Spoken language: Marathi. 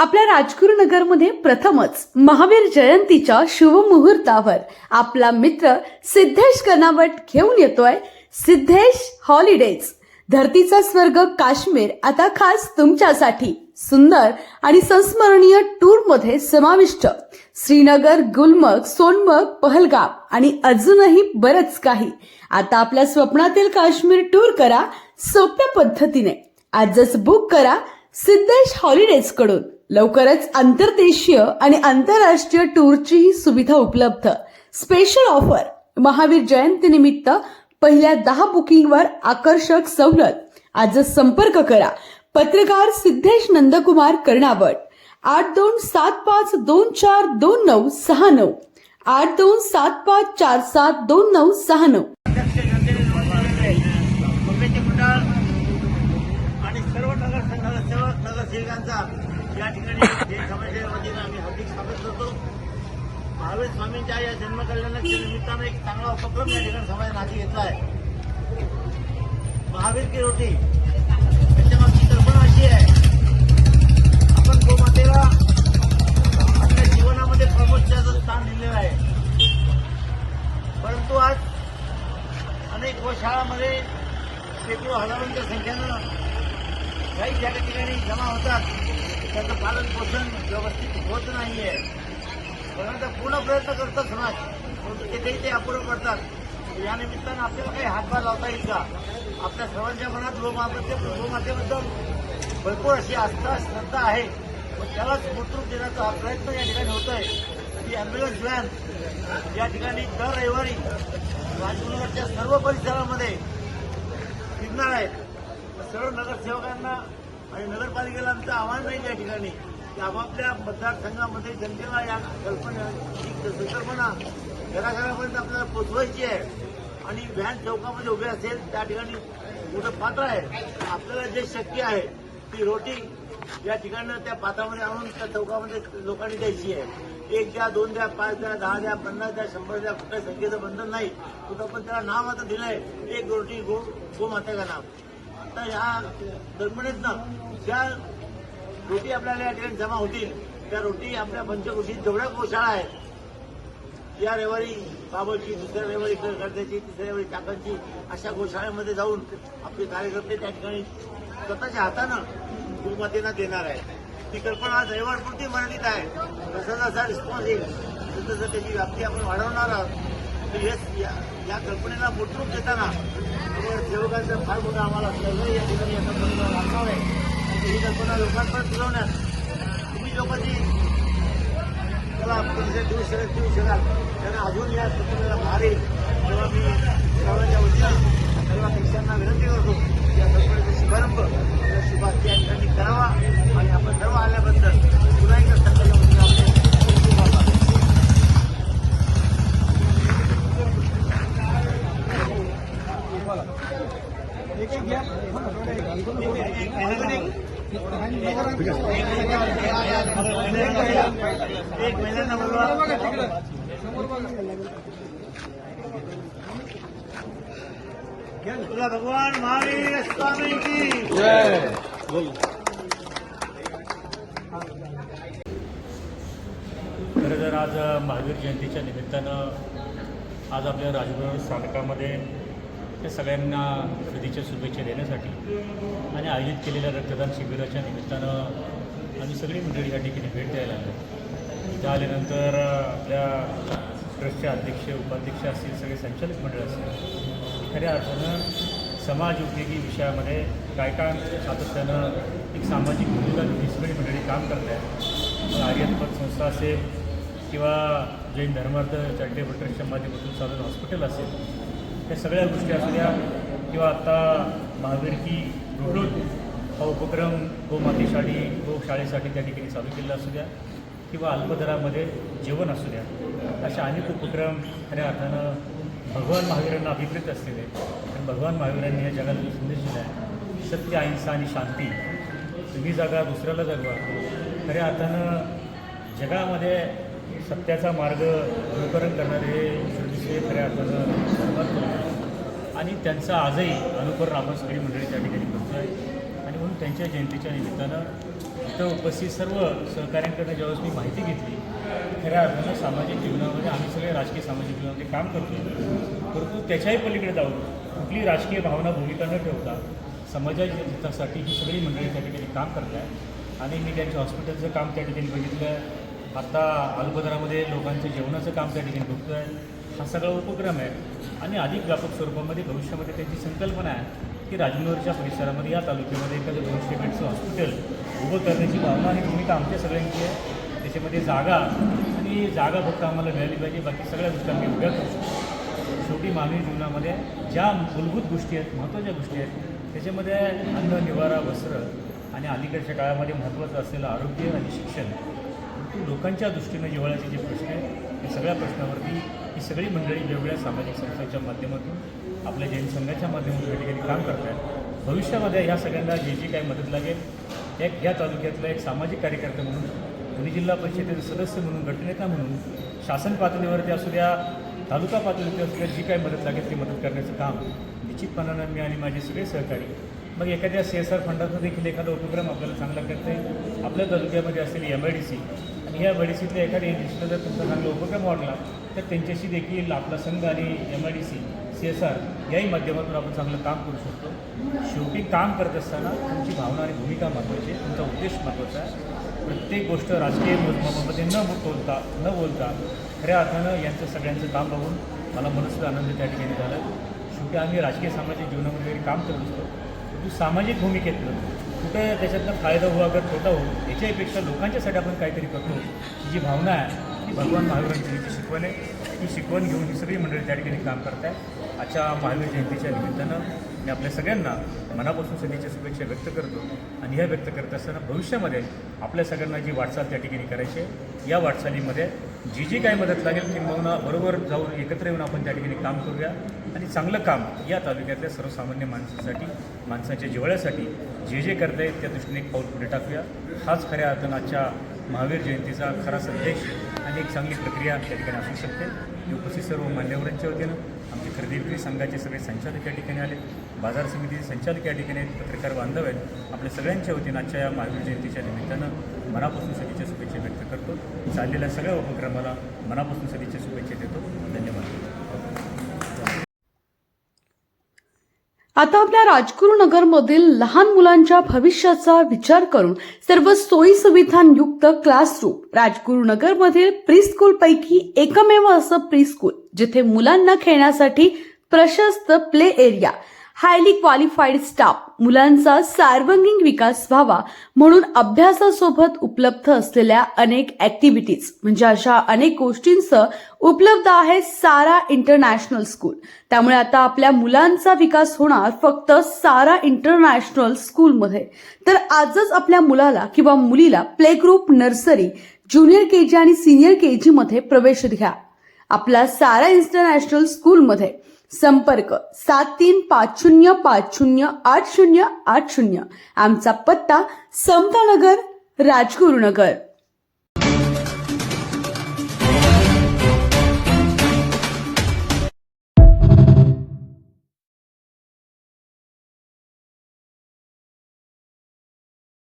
आपल्या राजगुरुनगरमध्ये प्रथमच महावीर जयंतीच्या शुभ मुहूर्तावर आपला मित्र सिद्धेश कनावट घेऊन येतोय सिद्धेश हॉलिडेज. धरतीचा स्वर्ग काश्मीर आता खास तुमच्यासाठी सुंदर आणि संस्मरणीय टूर मध्ये समाविष्ट. श्रीनगर, गुलमर्ग, सोनमर्ग, पहलगाम आणि अजूनही बरंच काही. आता आपल्या स्वप्नातील काश्मीर टूर करा सोप्या पद्धतीने. आजच बुक करा सिद्धेश हॉलिडेज कडून. लवकरच आंतरदेशीय आणि आंतरराष्ट्रीय टूरची सुविधा उपलब्ध. स्पेशल ऑफर महावीर जयंती निमित्त पहिल्या 10 बुकिंगवर आकर्षक सवलत. आजच संपर्क करा. पत्रकार सिद्धेश नंदकुमार कर्णावट 8275242969 8275472969. आणि सर्व नगरसेवकांचा या ठिकाणी समाजाच्या वतीनं आम्ही हार्दिक स्वागत करतो. महावीर स्वामींच्या या जन्मकल्याणाच्या निमित्तानं एक चांगला उपक्रम या ठिकाणी समाजाने हाती घेतला आहे. महावीर की रोटी त्याच्या मागची कल्पना अशी आहे, आपण गोमातेला आपल्या जीवनामध्ये प्रमुखाचं स्थान दिलेलं आहे. परंतु आज अनेक गोशाळामध्ये शेकडो हजारोंच्या संख्येनं काही ज्या ठिकाणी जमा होतात त्याचं पालन पोषण व्यवस्थित होत नाहीये. परंतु पूर्ण प्रयत्न करतात समाज, परंतु तेथेही ते अपुरं पडतात. या निमित्तानं आपल्याला काही हातभार लावता येईल का? आपल्या सर्वांच्या मनात गोमातेबद्दल भरपूर अशी आस्था श्रद्धा आहे, पण त्यालाच मूर्तरूप देण्याचा हा प्रयत्न या ठिकाणी होतोय. ही अँब्युलन्स व्हॅन या ठिकाणी दर रविवारी राजगुरुनगरच्या सर्व परिसरामध्ये फिरणार आहेत. सर्व नगरसेवकांना आणि नगरपालिकेला आमचं आव्हान राहील या ठिकाणी की आपापल्या मतदारसंघामध्ये जनतेला या संकल्पना घराघरापर्यंत आपल्याला पोचवायची आहे. आणि व्हॅन चौकामध्ये उभे असेल त्या ठिकाणी मोठं पात्र आहे. आपल्याला जे शक्य आहे ती रोटी या ठिकाणी त्या पात्रामध्ये आणून त्या चौकामध्ये लोकांनी द्यायची आहे. 1 द्या, 2 द्या, 5 द्या, 10 द्या, 50 द्या, 100 द्या, कुठल्याही संख्येचं बंधन नाही. कुठं पण त्याला नाव आता दिलंय, 1 रोटी गोमाता का नाव. आता या दरम्यानेच ज्या रोटी आपल्याला या ठिकाणी जमा होतील त्या रोटी आपल्या पंचक्रोशीत जेवढ्या गोशाळा आहेत या रविवारी बाबरची, दुसऱ्या रविवारी कर्जाची, तिसऱ्या रविवारी चाकणची, अशा गोशाळेमध्ये जाऊन आपले कार्यकर्ते त्या ठिकाणी स्वतःच्या हातानं गोमातेला देणार आहे. ती कल्पना आज रविवारपुरती मर्यादित आहे. जसा जसा रिस्पॉन्स येईल तसं त्याची व्याप्ती आपण वाढवणार आहोत. या कल्पनेला मूर्तरूप देताना सेवकांचं फार मोठं आम्हाला सहयोग या ठिकाणी या कल्पनेला लागणार आहे. ही कल्पना लोकांपर्यंत फिरवण्यात तुम्ही लोक जी त्याला देऊ शकाल त्यांना अजून या कल्पनेला भार येईल. तेव्हा मी सर्वांच्या वतीनं सर्व पक्षांना विनंती करतो की या कल्पनेचा शुभारंभ शुभारंभ या ठिकाणी करावा. आणि आपण सर्व आल्याबद्दल पुन्हा एकदा संघाच्या वतीनं आपले खूप आभार. एक महिन्यांना बोलवा. तुला भगवान महावीर स्वामी की जय. खरं तर आज महावीर जयंतीच्या निमित्तानं आज आपल्या राजगुरू स्थानकामध्ये ते सगळ्यांना हळदीच्या शुभेच्छा देण्यासाठी आणि आयोजित केलेल्या रक्तदान शिबिराच्या निमित्तानं आम्ही सगळी मंडळी या ठिकाणी भेट द्यायला आलो. इथं आल्यानंतर आपल्या ट्रस्टचे अध्यक्ष, उपाध्यक्ष असतील, सगळे संचालक मंडळ असतील, खऱ्या अर्थानं समाज उपयोगी विषयामध्ये काय सातत्यानं एक सामाजिक भूमिका ही सगळी मंडळी काम करत आहेत. आर्यपद संस्था असेल किंवा जैन धर्मार्थ चॅरिटेबल ट्रस्टच्या माध्यमातून चालू हॉस्पिटल असेल, या सगळ्या गोष्टी असू द्या किंवा आत्ता महावीर की रोटी हा उपक्रम गोशाळेसाठी त्या ठिकाणी चालू केलेला असू द्या किंवा अल्पदरामध्ये जेवण असू द्या, अशा अनेक उपक्रम खऱ्या अर्थानं भगवान महावीरांना अभिप्रेत असलेले. आणि भगवान महावीरांनी या जगाला जो संदेश दिला आहे, सत्य, अहिंसा आणि शांती, तुम्ही जगा दुसऱ्याला जगवा. खऱ्या अर्थानं जगामध्ये सत्याचा मार्ग अनुकरण करणारे श्रीविषय खऱ्या अर्थानं सर्वात आणि त्यांचा आजही अनुकरण आपण सगळी मंडळी त्या ठिकाणी करतो आहे. आणि म्हणून त्यांच्या जयंतीच्या निमित्तानं इथं उपस्थित सर्व सहकाऱ्यांकडनं ज्यावेळेस मी माहिती घेतली खऱ्या अर्थानं सामाजिक जीवनामध्ये आम्ही सगळे राजकीय सामाजिक जीवनामध्ये काम करतो, परंतु त्याच्याही पलीकडे जाऊन कुठली राजकीय भावना भूमिका न ठेवता समाजाच्या हितासाठी ही सगळी मंडळी त्या ठिकाणी काम करत आहे. आणि मी त्यांच्या हॉस्पिटलचं काम त्या ठिकाणी बघितलं आहे, आता अल्पदरामध्ये लोकांचं जेवणाचं काम त्या ठिकाणी बघतो आहे. हा सगळा उपक्रम आहे आणि अधिक व्यापक स्वरूपामध्ये भविष्यामध्ये त्यांची संकल्पना आहे की राजनगरच्या परिसरामध्ये या तालुक्यामध्ये एखादं 200 बेडचं हॉस्पिटल उभं करण्याची भावना आणि भूमिका आमच्या सगळ्यांची आहे. त्याच्यामध्ये जागा आणि जागा फक्त आम्हाला मिळाली पाहिजे, बाकी सगळ्या गोष्टी आम्ही उभ्या करू शकतो. शेवटी मानवी जीवनामध्ये ज्या मूलभूत गोष्टी आहेत, महत्त्वाच्या गोष्टी आहेत, त्याच्यामध्ये अन्न, निवारा, वस्त्र आणि अलीकडच्या काळामध्ये महत्त्वाचं असलेलं आरोग्य आणि शिक्षण. परंतु लोकांच्या दृष्टीनं जिव्हाळ्याचे जे प्रश्न आहेत या सगळ्या प्रश्नावरती ही सगळी मंडळी वेगवेगळ्या सामाजिक संस्थांच्या माध्यमातून आपल्या जैन संघाच्या माध्यमातून या ठिकाणी काम करतात. भविष्यामध्ये ह्या सगळ्यांना जी जी काही मदत लागेल या तालुक्यातला एक सामाजिक कार्यकर्ता म्हणून, पुणे जिल्हा परिषदेचे सदस्य म्हणून, गटनेता म्हणून, शासन पातळीवरती असू द्या, तालुका पातळीवरती असू द्या, जी काही मदत लागेल ती मदत करण्याचं काम निश्चितपणानं मी आणि माझे सगळे सहकारी, मग एखाद्या CSR फंडाचा देखील एखादा उपक्रम आपल्याला चांगला करता येईल. आपल्या तालुक्यामध्ये असलेली MIDC आणि ह्या MIDCतल्या एखाद्या एजन्सीला जर तुमचा चांगला उपक्रम वाढला तर त्यांच्याशी देखील आपला संघ आणि MIDC CSR याही माध्यमातून आपण चांगलं काम करू शकतो. शेवटी काम करत असताना तुमची भावना आणि भूमिका महत्त्वाची आहे, तुमचा उद्देश महत्त्वाचा आहे. प्रत्येक गोष्ट राजकीय मोजमापामध्ये न बोलता खऱ्या अर्थानं यांचं सगळ्यांचं काम बघून मला मनस्वी आनंद त्या ठिकाणी झाला. शेवटी आम्ही राजकीय सामाजिक जीवनामध्ये काम करत असतो, परंतु सामाजिक भूमिकेतनं कुठं त्याच्यातनं फायदा हो अगर तोटा हो याच्यापेक्षा लोकांच्यासाठी आपण काहीतरी करतो ही जी भावना आहे ती भगवान महावीरांची जी शिकवण आहे ती शिकवण घेऊन ही सगळी मंडळी त्या ठिकाणी काम करत आहे. आजच्या महावीर जयंतीच्या निमित्तानं मी आपल्या सगळ्यांना मनापासून सगळ्याच्या शुभेच्छा व्यक्त करतो. आणि ह्या व्यक्त करत असताना भविष्यामध्ये आपल्या सगळ्यांना जी वाटचाल त्या ठिकाणी करायची आहे या वाटचालीमध्ये जी जी काही मदत लागेल किंवा बरोबर जाऊन एकत्र येऊन आपण त्या ठिकाणी काम करूया आणि चांगलं काम या तालुक्यातल्या सर्वसामान्य माणसासाठी, माणसाच्या जिव्हाळ्यासाठी जे करता येईल त्या दृष्टीने एक पाऊल पुढे टाकूया. हाच खऱ्या अर्थानं आजच्या महावीर जयंतीचा खरा संदेश आणि एक चांगली प्रक्रिया त्या ठिकाणी असू शकते. मी उपस्थित सर्व मान्यवरांच्या वतीनं आमचे खरेदी विक्री संघाचे सगळे संचालक या ठिकाणी आले, बाजार समितीचे संचालक या ठिकाणी आहेत, पत्रकार बांधव आहेत, आपल्या सगळ्यांच्या वतीनं आजच्या या महावीर जयंतीच्या निमित्तानं मनापासून सगळीच्या शुभेच्छा व्यक्त करतो. चाललेल्या सगळ्या उपक्रमाला मनापासून सगळीच्या शुभेच्छा देतो. धन्यवाद. आता आपल्या राजगुरुनगरमधील लहान मुलांच्या भविष्याचा विचार करून सर्व सोयी सुविधांयुक्त क्लासरूम, राजगुरुनगरमधील प्रीस्कूल पैकी एकमेव असं प्रीस्कूल जिथे मुलांना खेळण्यासाठी प्रशस्त play area, highly qualified staff, मुलांचा सर्वांगीण विकास व्हावा म्हणून अभ्यासासोबत उपलब्ध असलेल्या अनेक ऍक्टिव्हिटीज म्हणजे अशा अनेक गोष्टींसह उपलब्ध आहे सारा इंटरनॅशनल स्कूल. त्यामुळे आता आपल्या मुलांचा विकास होणार फक्त सारा इंटरनॅशनल स्कूलमध्ये. तर आजच आपल्या मुलाला किंवा मुलीला play group, nursery, junior KG आणि सिनियर KG मध्ये प्रवेश घ्या आपला सारा इंटरनॅशनल स्कूलमध्ये. संपर्क 7350508080. आमचा पत्ता समतानगर, राजगुरुनगर.